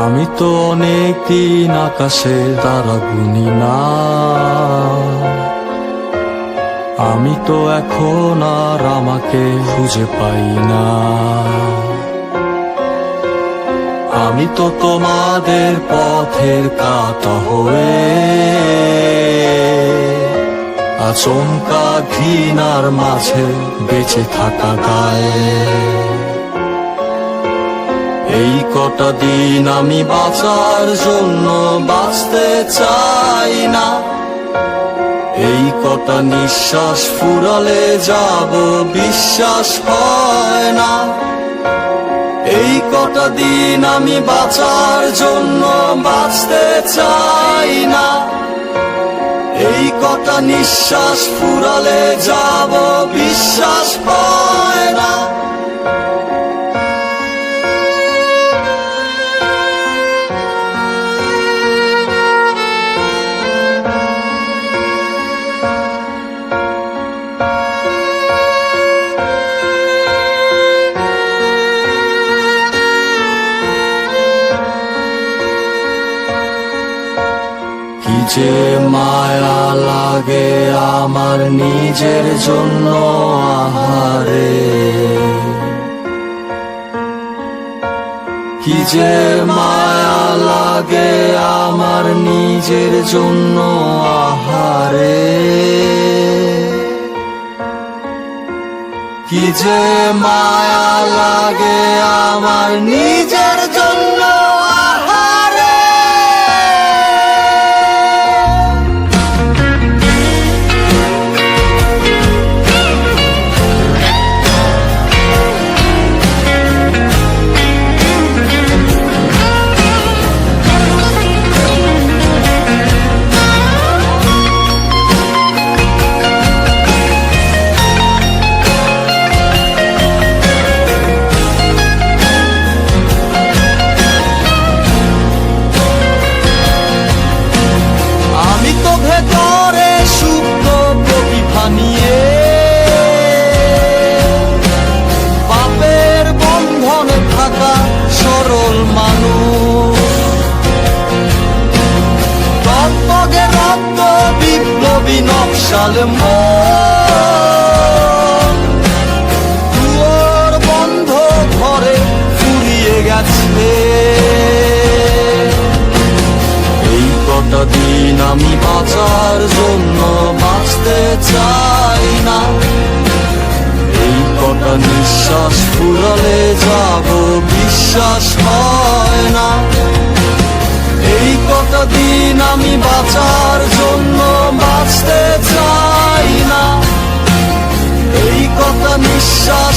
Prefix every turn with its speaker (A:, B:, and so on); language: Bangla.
A: আমি তো অনেক দিন আকাশে তারা গুনি না, আমি তো এখন আর আমাকে খুঁজে পাই না। আমি তো তোমাদের পথের কাঁটা হয়ে আচমকা ঘৃণার মাঝে বেঁচে থাকা গায়ে। এই কটা দিন আমি বাঁচার জন্য বাঁচতে চাই না, এই কটা নিঃশ্বাস ফুরালে যাব বিশ্বাস হয় না। এই কটা দিন আমি বাঁচার জন্য বাঁচতে চাই না, এই কটা নিঃশ্বাস ফুরালে যাব বিশ্বাস হয় না। কি যে মায়া লাগে আমার নিজের জন্য আহারে, কি যে মায়া লাগে আমার নিজের জন্য আহারে, কি যে মায়া লাগে আমার নিজের জন্য আহারে। ভেতরে সুপ্ত প্রতিভা নিয়ে পাপের বন্ধনে থাকা সরল মানুষ, রক্তকে রক্ত বিপ্লবী নকশাল মন দুয়ার বন্ধ ঘরে ফুরিয়ে গেছে। এই কটা দিন আমি বাঁচার জন্য বাঁচতে চাই না, এই কটা নিঃশ্বাস ফুরালে যাব বিশ্বাস হয় না। এই কটা দিন আমি বাঁচার জন্য বাঁচতে চাই না, এই কটা নিঃশ্বাস